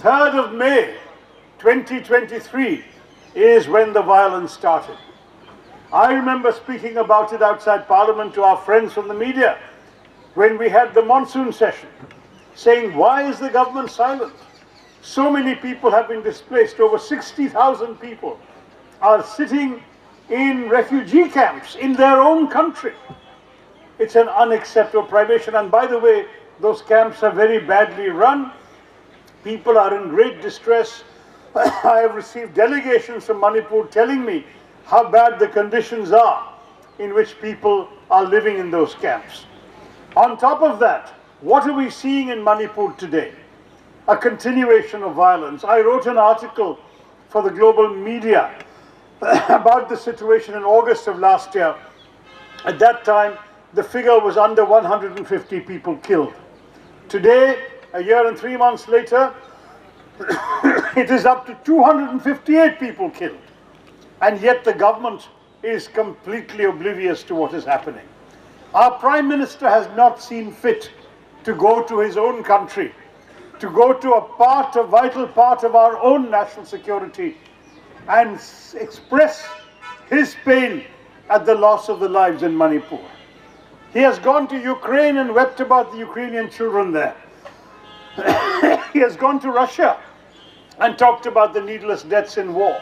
3rd of May 2023 is when the violence started. I remember speaking about it outside Parliament to our friends from the media when we had the monsoon session, saying, why is the government silent? So many people have been displaced. Over 60,000 people are sitting in refugee camps in their own country. It's an unacceptable privation. And by the way, those camps are very badly run. People are in great distress. I have received delegations from Manipur telling me how bad the conditions are in which people are living in those camps. On top of that, what are we seeing in Manipur today? A continuation of violence. I wrote an article for the global media about the situation in August of last year. At that time, the figure was under 150 people killed. Today, a year and 3 months later, it is up to 258 people killed. And yet the government is completely oblivious to what is happening. Our Prime Minister has not seen fit to go to his own country, to go to a vital part of our own national security and express his pain at the loss of the lives in Manipur. He has gone to Ukraine and wept about the Ukrainian children there. He has gone to Russia and talked about the needless deaths in war.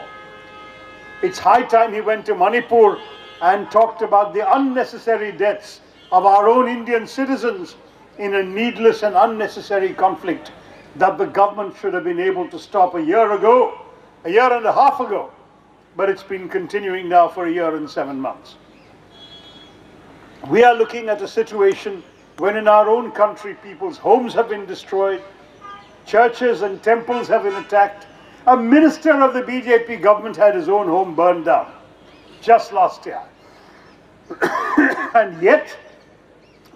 It's high time he went to Manipur and talked about the unnecessary deaths of our own Indian citizens in a needless and unnecessary conflict that the government should have been able to stop a year ago, a year and a half ago, but it's been continuing now for a year and 7 months. We are looking at a situation when in our own country people's homes have been destroyed, churches and temples have been attacked. A minister of the BJP government had his own home burned down just last year. And yet,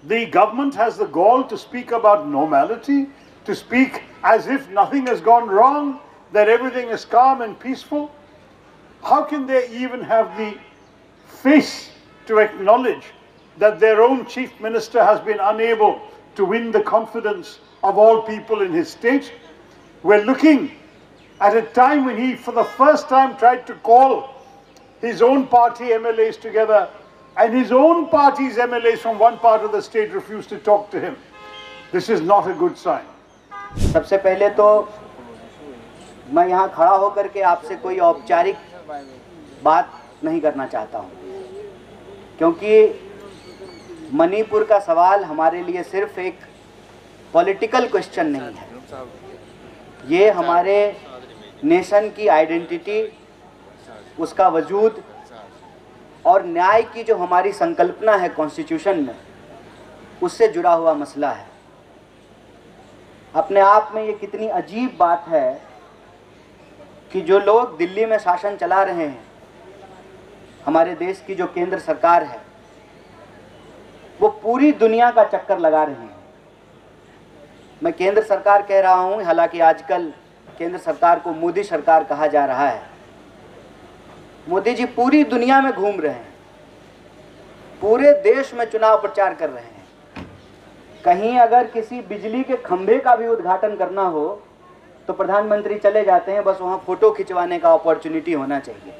the government has the gall to speak about normality, to speak as if nothing has gone wrong, that everything is calm and peaceful. How can they even have the face to acknowledge that their own chief minister has been unable to win the confidence of all people in his state? We're looking at a time when he, for the first time, tried to call his own party MLAs together, and his own party's MLAs from one part of the state refused to talk to him. This is not a good sign. सबसे पहले तो मैं यहाँ खड़ा होकर के आपसे कोई औपचारिक बात नहीं करना चाहता हूँ, क्योंकि मणिपुर का सवाल हमारे लिए सिर्फ एक पॉलिटिकल क्वेश्चन नहीं है। ये हमारे नेशन की आइडेंटिटी, उसका वजूद और न्याय की जो हमारी संकल्पना है कॉन्स्टिट्यूशन में, उससे जुड़ा हुआ मसला है। अपने आप में ये कितनी अजीब बात है कि जो लोग दिल्ली में शासन चला रहे हैं, हमारे देश की जो केंद्र सरकार है, वो पूरी दुनिया का चक्कर लगा रहे हैं। मैं केंद्र सरकार कह रहा हूँ, हालांकि आजकल केंद्र सरकार को मोदी सरकार कहा जा रहा है। मोदी जी पूरी दुनिया में घूम रहे हैं, पूरे देश में चुनाव प्रचार कर रहे हैं। कहीं अगर किसी बिजली के खंभे का भी उद्घाटन करना हो तो प्रधानमंत्री चले जाते हैं, बस वहाँ फोटो खिंचवाने का अपॉर्चुनिटी होना चाहिए।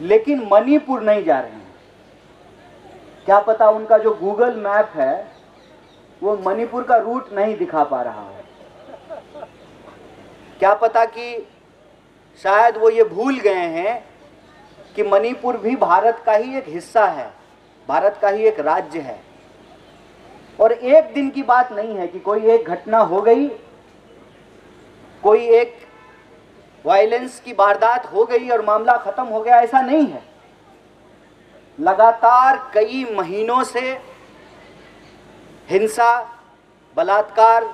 लेकिन मणिपुर नहीं जा रहे हैं। क्या पता उनका जो गूगल मैप है वो मणिपुर का रूट नहीं दिखा पा रहा है। क्या पता कि शायद वो ये भूल गए हैं कि मणिपुर भी भारत का ही एक हिस्सा है, भारत का ही एक राज्य है। और एक दिन की बात नहीं है कि कोई एक घटना हो गई, कोई एक वायलेंस की वारदात हो गई और मामला खत्म हो गया, ऐसा नहीं है। लगातार कई महीनों से हिंसा, बलात्कार,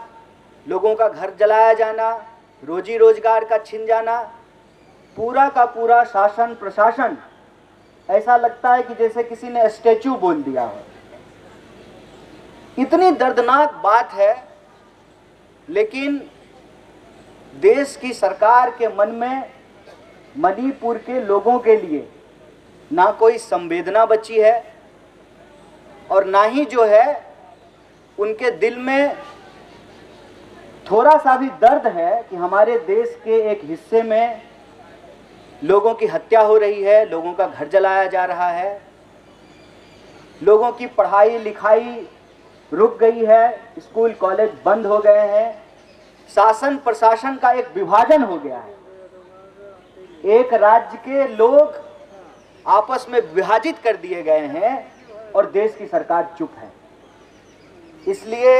लोगों का घर जलाया जाना, रोजी रोजगार का छिन जाना, पूरा का पूरा शासन प्रशासन ऐसा लगता है कि जैसे किसी ने स्टैचू बोल दिया हो। इतनी दर्दनाक बात है, लेकिन देश की सरकार के मन में मणिपुर के लोगों के लिए ना कोई संवेदना बची है और ना ही जो है उनके दिल में थोड़ा सा भी दर्द है कि हमारे देश के एक हिस्से में लोगों की हत्या हो रही है, लोगों का घर जलाया जा रहा है, लोगों की पढ़ाई लिखाई रुक गई है, स्कूल कॉलेज बंद हो गए हैं, शासन प्रशासन का एक विभाजन हो गया है। एक राज्य के लोग आपस में विभाजित कर दिए गए हैं और देश की सरकार चुप है। इसलिए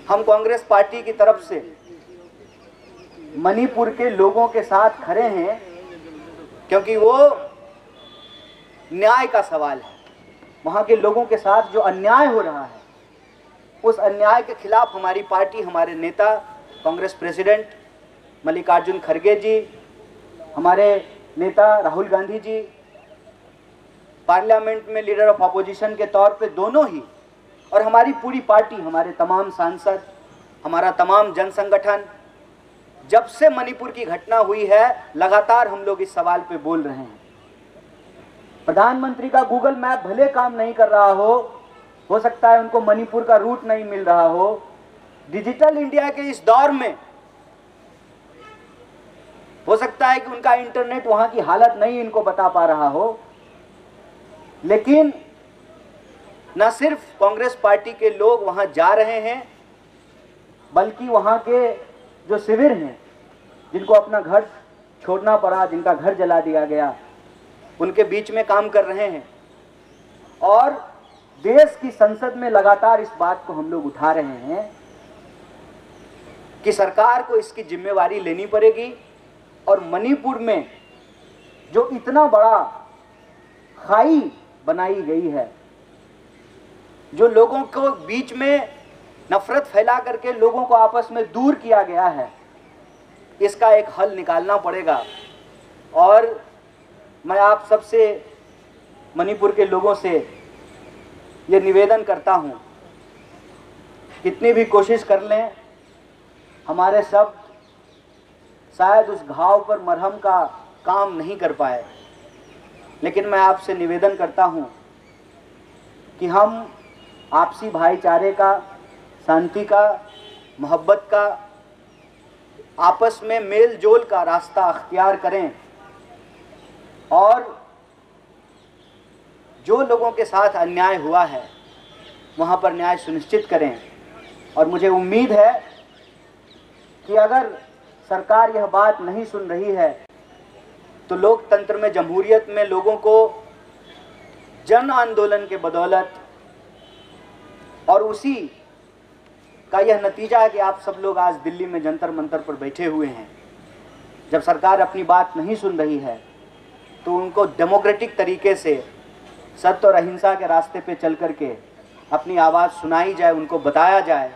हम कांग्रेस पार्टी की तरफ से मणिपुर के लोगों के साथ खड़े हैं, क्योंकि वो न्याय का सवाल है। वहाँ के लोगों के साथ जो अन्याय हो रहा है, उस अन्याय के खिलाफ हमारी पार्टी, हमारे नेता कांग्रेस प्रेसिडेंट मल्लिकार्जुन खड़गे जी, हमारे नेता राहुल गांधी जी, पार्लियामेंट में लीडर ऑफ अपोजिशन के तौर पे दोनों ही, और हमारी पूरी पार्टी, हमारे तमाम सांसद, हमारा तमाम जन संगठन, जब से मणिपुर की घटना हुई है लगातार हम लोग इस सवाल पे बोल रहे हैं। प्रधानमंत्री का गूगल मैप भले काम नहीं कर रहा हो सकता है उनको मणिपुर का रूट नहीं मिल रहा हो, डिजिटल इंडिया के इस दौर में हो सकता है कि उनका इंटरनेट वहां की हालत नहीं इनको बता पा रहा हो, लेकिन न सिर्फ कांग्रेस पार्टी के लोग वहां जा रहे हैं, बल्कि वहां के जो शिविर हैं, जिनको अपना घर छोड़ना पड़ा, जिनका घर जला दिया गया, उनके बीच में काम कर रहे हैं। और देश की संसद में लगातार इस बात को हम लोग उठा रहे हैं कि सरकार को इसकी जिम्मेवारी लेनी पड़ेगी और मणिपुर में जो इतना बड़ा खाई बनाई गई है, जो लोगों को बीच में नफरत फैला करके लोगों को आपस में दूर किया गया है, इसका एक हल निकालना पड़ेगा। और मैं आप सबसे, मणिपुर के लोगों से ये निवेदन करता हूँ, कितनी भी कोशिश कर लें, हमारे शब्द शायद उस घाव पर मरहम का काम नहीं कर पाए, लेकिन मैं आपसे निवेदन करता हूँ कि हम आपसी भाईचारे का, शांति का, मोहब्बत का, आपस में मेल जोल का रास्ता अख्तियार करें और जो लोगों के साथ अन्याय हुआ है वहाँ पर न्याय सुनिश्चित करें। और मुझे उम्मीद है कि अगर सरकार यह बात नहीं सुन रही है तो लोकतंत्र में, जमहूरियत में लोगों को जन आंदोलन के बदौलत, और उसी का यह नतीजा है कि आप सब लोग आज दिल्ली में जंतर मंतर पर बैठे हुए हैं। जब सरकार अपनी बात नहीं सुन रही है तो उनको डेमोक्रेटिक तरीके से सत्य और अहिंसा के रास्ते पे चल करके अपनी आवाज़ सुनाई जाए, उनको बताया जाए।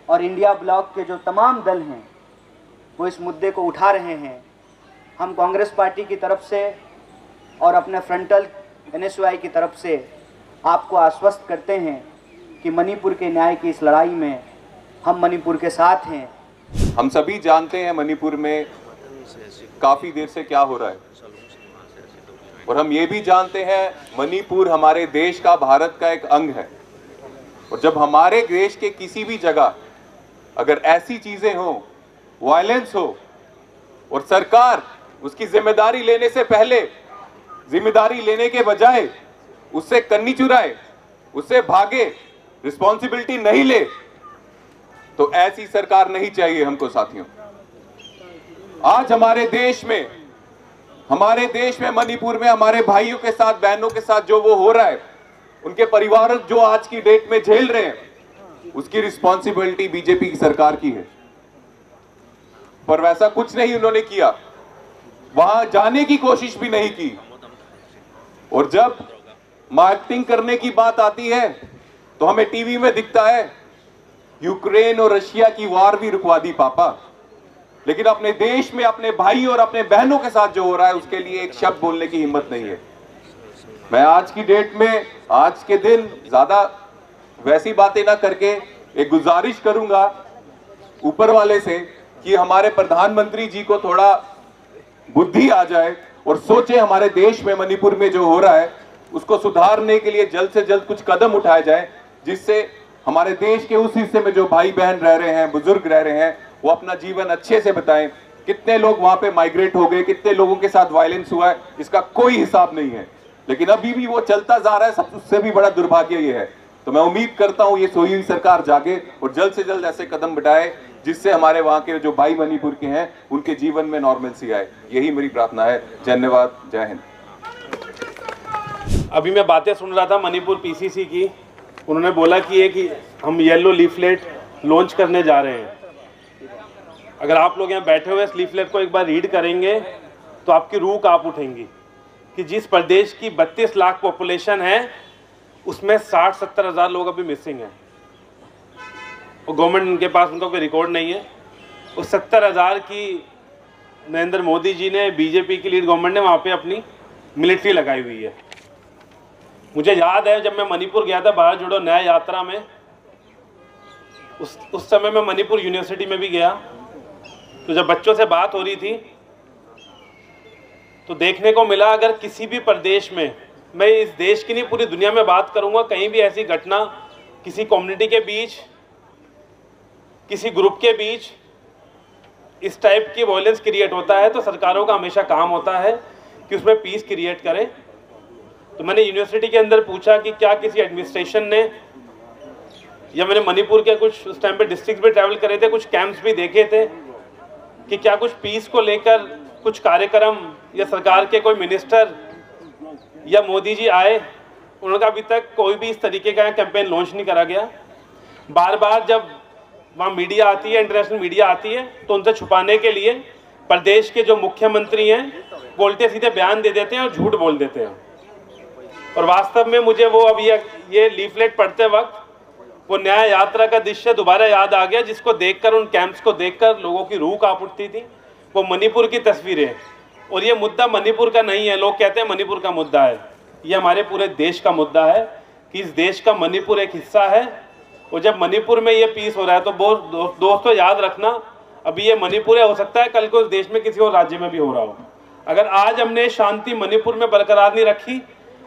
और इंडिया ब्लॉक के जो तमाम दल हैं वो इस मुद्दे को उठा रहे हैं। हम कांग्रेस पार्टी की तरफ से और अपने फ्रंटल NSUI की तरफ से आपको आश्वस्त करते हैं कि मणिपुर के न्याय की इस लड़ाई में हम मणिपुर के साथ हैं। हम सभी जानते हैं मणिपुर में काफ़ी देर से क्या हो रहा है, और हम ये भी जानते हैं मणिपुर हमारे देश का, भारत का एक अंग है। और जब हमारे देश के किसी भी जगह अगर ऐसी चीज़ें हो, वायलेंस हो, और सरकार उसकी जिम्मेदारी लेने से पहले, जिम्मेदारी लेने के बजाय उससे कन्नी चुराए, उससे भागे, रिस्पॉन्सिबिलिटी नहीं ले, तो ऐसी सरकार नहीं चाहिए हमको साथियों। आज हमारे देश में मणिपुर में हमारे भाइयों के साथ, बहनों के साथ जो वो हो रहा है, उनके परिवार जो आज की डेट में झेल रहे हैं, उसकी रिस्पॉन्सिबिलिटी बीजेपी की सरकार की है। पर वैसा कुछ नहीं उन्होंने किया, वहां जाने की कोशिश भी नहीं की। और जब मार्केटिंग करने की बात आती है तो हमें टीवी में दिखता है यूक्रेन और रशिया की वार भी रुकवा दी पापा, लेकिन अपने देश में अपने भाई और अपने बहनों के साथ जो हो रहा है उसके लिए एक शब्द बोलने की हिम्मत नहीं है। मैं आज की डेट में, आज के दिन ज्यादा वैसी बातें ना करके एक गुजारिश करूंगा ऊपर वाले से कि हमारे प्रधानमंत्री जी को थोड़ा बुद्धि आ जाए और सोचे हमारे देश में मणिपुर में जो हो रहा है उसको सुधारने के लिए जल्द से जल्द कुछ कदम उठाए जाए, जिससे हमारे देश के उस हिस्से में जो भाई बहन रह रहे हैं, बुजुर्ग रह रहे हैं, वो अपना जीवन अच्छे से बिताएं। कितने लोग वहां पे माइग्रेट हो गए, कितने लोगों के साथ वायलेंस हुआ है, इसका कोई हिसाब नहीं है, लेकिन अभी भी वो चलता जा रहा है। सब उससे भी बड़ा दुर्भाग्य ये है। तो मैं उम्मीद करता हूं ये सोई हुई सरकार जागे और जल्द से जल्द ऐसे कदम बढ़ाए जिससे हमारे वहां के जो भाई मणिपुर के हैं उनके जीवन में नॉर्मलसी आए। यही मेरी प्रार्थना है। धन्यवाद। जय हिंद। अभी मैं बातें सुन रहा था मणिपुर पीसीसी की। उन्होंने बोला कि हम येलो लीफलेट लॉन्च करने जा रहे हैं। अगर आप लोग यहाँ बैठे हुए इस लीफलेट को एक बार रीड करेंगे तो आपकी रूह कांप उठेंगी कि जिस प्रदेश की 32 लाख पॉपुलेशन है उसमें 60-70 हज़ार लोग अभी मिसिंग हैं और गवर्नमेंट के पास उनका कोई रिकॉर्ड नहीं है। उस 70 हज़ार की नरेंद्र मोदी जी ने, बीजेपी की लीड गवर्नमेंट ने वहाँ पे अपनी मिलिट्री लगाई हुई है। मुझे याद है जब मैं मणिपुर गया था भारत जोड़ो न्याय यात्रा में, उस समय मैं मणिपुर यूनिवर्सिटी में भी गया। तो जब बच्चों से बात हो रही थी तो देखने को मिला अगर किसी भी प्रदेश में, मैं इस देश की नहीं पूरी दुनिया में बात करूंगा, कहीं भी ऐसी घटना किसी कम्युनिटी के बीच, किसी ग्रुप के बीच इस टाइप की वायलेंस क्रिएट होता है तो सरकारों का हमेशा काम होता है कि उसमें पीस क्रिएट करे। तो मैंने यूनिवर्सिटी के अंदर पूछा कि क्या किसी एडमिनिस्ट्रेशन ने, या मैंने मणिपुर के कुछ उस टाइम पे डिस्ट्रिक्ट भी ट्रैवल करे थे, कुछ कैंप्स भी देखे थे, कि क्या कुछ पीस को लेकर कुछ कार्यक्रम या सरकार के कोई मिनिस्टर या मोदी जी आए। उनका अभी तक कोई भी इस तरीके का कैंपेन लॉन्च नहीं करा गया। बार बार जब वहाँ मीडिया आती है, इंटरनेशनल मीडिया आती है, तो उनसे छुपाने के लिए प्रदेश के जो मुख्यमंत्री हैं वो उल्टे सीधे बयान दे देते हैं और झूठ बोल देते हैं। और वास्तव में मुझे वो अब ये लीफलेट पढ़ते वक्त वो न्याय यात्रा का दृश्य दोबारा याद आ गया, जिसको देखकर, उन कैंप्स को देखकर लोगों की रूह कांप उठती थी। वो मणिपुर की तस्वीरें, और ये मुद्दा मणिपुर का नहीं है। लोग कहते हैं मणिपुर का मुद्दा है, ये हमारे पूरे देश का मुद्दा है कि इस देश का मणिपुर एक हिस्सा है। और जब मणिपुर में ये पीस हो रहा है तो दोस्तों याद रखना, अभी ये मणिपुर है, हो सकता है कल को इस देश में किसी और राज्य में भी हो रहा हो। अगर आज हमने शांति मणिपुर में बरकरार नहीं रखी,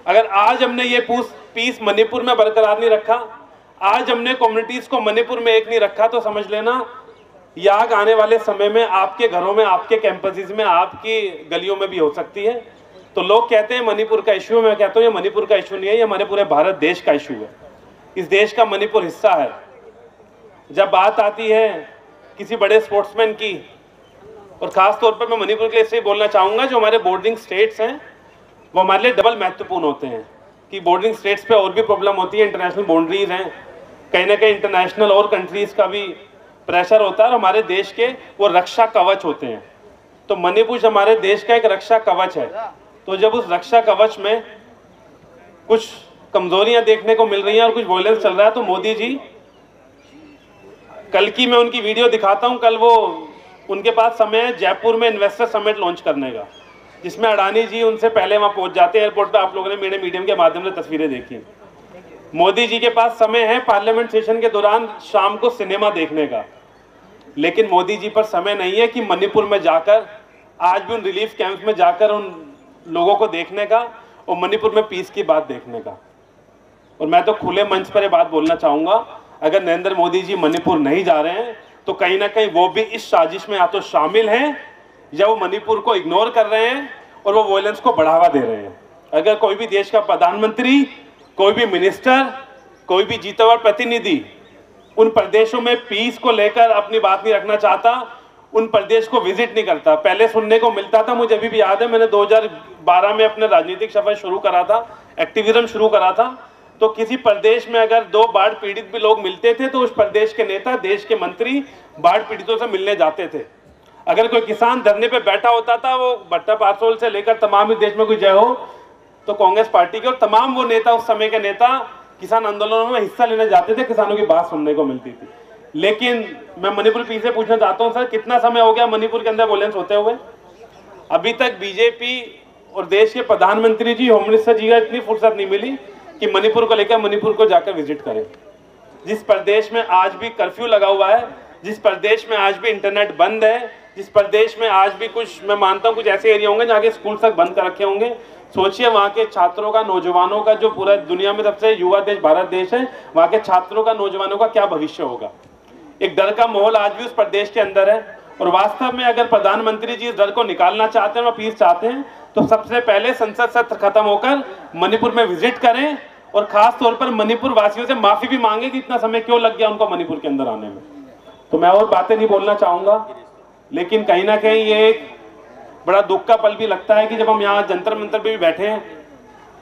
अगर आज हमने ये पीस मणिपुर में बरकरार नहीं रखा, आज हमने कम्युनिटीज को मणिपुर में एक नहीं रखा, तो समझ लेना ये आग आने वाले समय में आपके घरों में, आपके कैंपसेस में, आपकी गलियों में भी हो सकती है। तो लोग कहते हैं मणिपुर का इशू है, मैं कहता हूँ ये मणिपुर का इशू नहीं है, ये हमारे पूरे भारत देश का इशू है। इस देश का मणिपुर हिस्सा है। जब बात आती है किसी बड़े स्पोर्ट्समैन की, और खास तौर पर मैं मणिपुर के लिए इसलिए बोलना चाहूँगा, जो हमारे बॉर्डरिंग स्टेट्स हैं वो हमारे लिए डबल महत्वपूर्ण होते हैं। कि बॉर्डरिंग स्टेट्स पे और भी प्रॉब्लम होती है, इंटरनेशनल बाउंड्रीज हैं, कहीं ना कहीं इंटरनेशनल और कंट्रीज का भी प्रेशर होता है, और हमारे देश के वो रक्षा कवच होते हैं। तो मणिपुर हमारे देश का एक रक्षा कवच है। तो जब उस रक्षा कवच में कुछ कमजोरियां देखने को मिल रही हैं और कुछ वायलेंस चल रहा है, तो मोदी जी, कल की मैं उनकी वीडियो दिखाता हूं, कल वो उनके पास समय है जयपुर में इन्वेस्टर समिट लॉन्च करने का, जिसमें अडानी जी उनसे पहले वहां पहुंच जाते हैं एयरपोर्ट पे। आप लोगों ने मेरे मीडियम के माध्यम से तस्वीरें देखी। मोदी जी के पास समय है पार्लियामेंट सेशन के दौरान शाम को सिनेमा देखने का, लेकिन मोदी जी पर समय नहीं है कि मणिपुर में जाकर, आज भी उन रिलीफ कैंप में जाकर उन लोगों को देखने का और मणिपुर में पीस की बात देखने का। और मैं तो खुले मंच पर ये बात बोलना चाहूंगा, अगर नरेंद्र मोदी जी मणिपुर नहीं जा रहे हैं तो कहीं ना कहीं वो भी इस साजिश में या तो शामिल हैं या वो मणिपुर को इग्नोर कर रहे हैं और वो वायलेंस को बढ़ावा दे रहे हैं। अगर कोई भी देश का प्रधानमंत्री, कोई भी मिनिस्टर, कोई भी जीता हुआ प्रतिनिधि उन प्रदेशों में पीस को लेकर अपनी बात नहीं रखना चाहता, उन प्रदेश को विजिट नहीं करता। पहले सुनने को मिलता था, मुझे अभी भी याद है, मैंने 2012 में अपने राजनीतिक सफर शुरू करा था, एक्टिविज्म शुरू करा था, तो किसी प्रदेश में अगर 2 बाढ़ पीड़ित भी लोग मिलते थे तो उस प्रदेश के नेता, देश के मंत्री बाढ़ पीड़ितों से मिलने जाते थे। अगर कोई किसान धरने पे बैठा होता था, वो भट्टा पारसोल से लेकर तमाम इस देश में कोई जय हो, तो कांग्रेस पार्टी के और तमाम वो नेता, उस समय के नेता किसान आंदोलनों में हिस्सा लेने जाते थे, किसानों की बात सुनने को मिलती थी। लेकिन मैं मणिपुर पीस से पूछना चाहता हूं, सर कितना समय हो गया मणिपुर के अंदर वायलेंस होते हुए? अभी तक बीजेपी और देश के प्रधानमंत्री जी, होम मिनिस्टर जी का इतनी फुर्सत नहीं मिली कि मणिपुर को लेकर मणिपुर को जाकर विजिट करें। जिस प्रदेश में आज भी कर्फ्यू लगा हुआ है, जिस प्रदेश में आज भी इंटरनेट बंद है, जिस प्रदेश में आज भी कुछ, मैं मानता हूं कुछ ऐसे एरिया होंगे जहाँ के स्कूल तक बंद कर रखे होंगे, सोचिए वहाँ के छात्रों का, नौजवानों का, जो पूरा दुनिया में सबसे युवा देश भारत देश है, वहाँ के छात्रों का, नौजवानों का क्या भविष्य होगा। एक डर का माहौल आज भी उस प्रदेश के अंदर है। और वास्तव में अगर प्रधानमंत्री जी इस डर को निकालना चाहते हैं और पीस चाहते हैं तो सबसे पहले संसद सत्र खत्म होकर मणिपुर में विजिट करें और खास तौर पर मणिपुर वासियों से माफी भी मांगे कि इतना समय क्यों लग गया उनको मणिपुर के अंदर आने में। तो मैं और बातें नहीं बोलना चाहूंगा, लेकिन कहीं ना कहीं ये एक बड़ा दुख का पल भी लगता है कि जब हम यहाँ जंतर मंतर पे भी बैठे हैं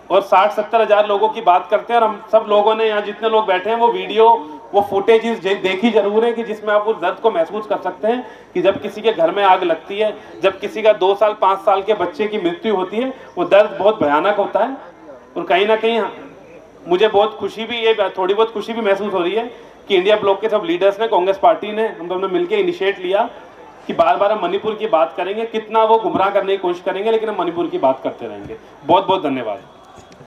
और 60-70 हज़ार लोगों की बात करते हैं और हम सब लोगों ने यहाँ जितने लोग बैठे हैं वो वीडियो, वो फुटेजेस देखी जरूर है कि जिसमें आप उस दर्द को महसूस कर सकते हैं कि जब किसी के घर में आग लगती है, जब किसी का 2 साल 5 साल के बच्चे की मृत्यु होती है, वो दर्द बहुत भयानक होता है। और कहीं ना कहीं मुझे बहुत खुशी भी, ये थोड़ी बहुत खुशी भी महसूस हो रही है कि इंडिया ब्लॉक के सब लीडर्स ने, कांग्रेस पार्टी ने, हम दोनों मिलकर इनिशिएट लिया कि बार बार हम मणिपुर की बात करेंगे। कितना वो गुमराह करने की कोशिश करेंगे, लेकिन हम मणिपुर की बात करते रहेंगे। बहुत बहुत धन्यवाद।